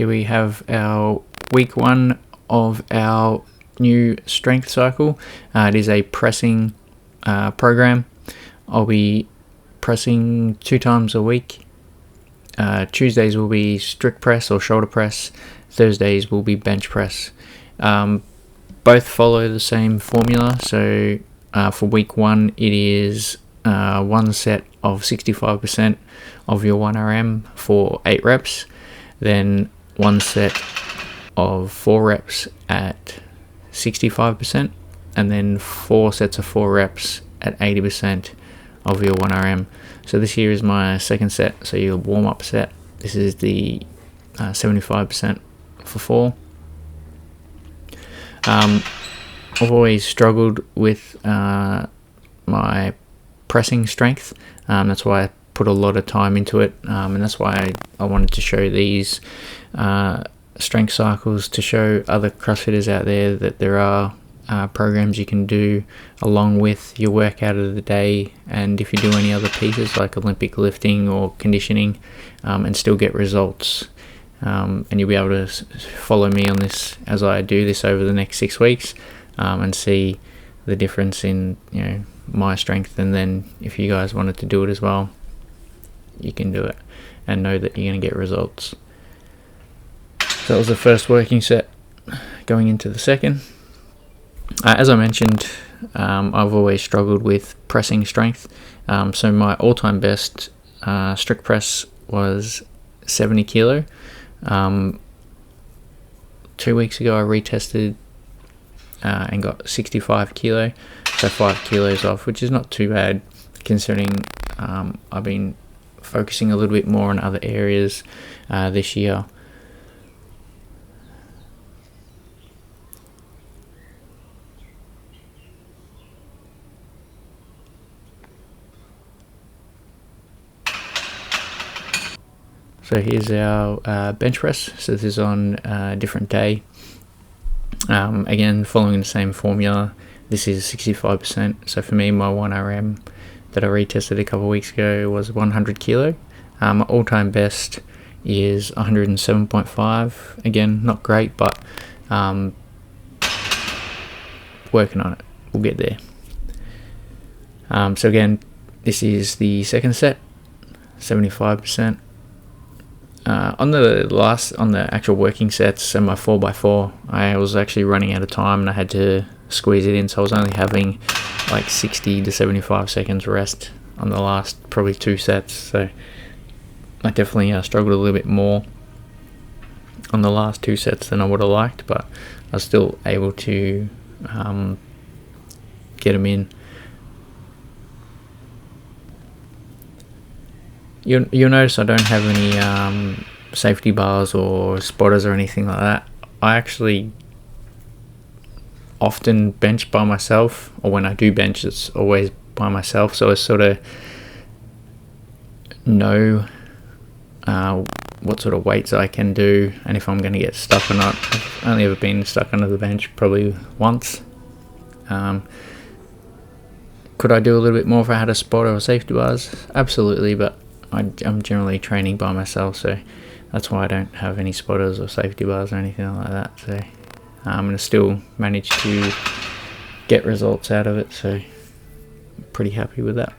Here we have our week 1 of our new strength cycle. It is a pressing program. I'll be pressing 2 times a week. Tuesdays will be strict press or shoulder press. Thursdays will be bench press. Both follow the same formula. So for week 1, it is 1 set of 65% of your 1RM for 8 reps. Then 1 set of 4 reps at 65%, and then 4 sets of 4 reps at 80% of your 1RM. So this here is my second set, so your warm-up set. This is the 75% for 4. I've always struggled with my pressing strength. That's why I put a lot of time into it, and that's why I wanted to show these strength cycles, to show other CrossFitters out there that there are programs you can do along with your workout of the day, and if you do any other pieces like Olympic lifting or conditioning, and still get results. And you'll be able to follow me on this as I do this over the next 6 weeks, and see the difference in my strength. And then if you guys wanted to do it as well, you can do it and know that you're going to get results. So that was the first working set. Going into the second, as I mentioned, I've always struggled with pressing strength. So my all-time best strict press was 70 kilo. 2 weeks ago I retested and got 65 kilo, so 5 kilos off, which is not too bad considering I've been focusing a little bit more on other areas this year. So here's our bench press. So this is on a different day. Again, following the same formula. This is 65%. So for me, my 1RM that I retested a couple of weeks ago was 100 kilo. My all-time best is 107.5. Again, not great, but working on it. We'll get there. So again, this is the second set, 75%. On the actual working sets, so my 4x4, I was actually running out of time and I had to squeeze it in, so I was only having like 60 to 75 seconds rest on the last probably 2 sets. So I definitely struggled a little bit more on the last 2 sets than I would have liked, but I was still able to get them in. You'll notice I don't have any safety bars or spotters or anything like that. I actually often bench by myself, or when I do bench, it's always by myself, so I sort of know what sort of weights I can do and if I'm going to get stuck or not. I've only ever been stuck under the bench probably once. Could I do a little bit more if I had a spotter or safety bars? Absolutely, but I'm generally training by myself, so that's why I don't have any spotters or safety bars or anything like that. So I'm going to still manage to get results out of it, so I'm pretty happy with that.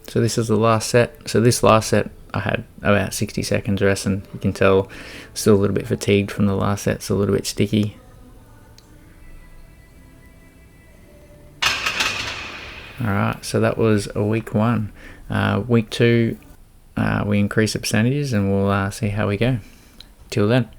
So this is the last set. So this last set I had about 60 seconds rest, and you can tell still a little bit fatigued from the last set. It's a little bit sticky. Alright, so that was a week 1. Week 2, we increase the percentages and we'll see how we go. Till then.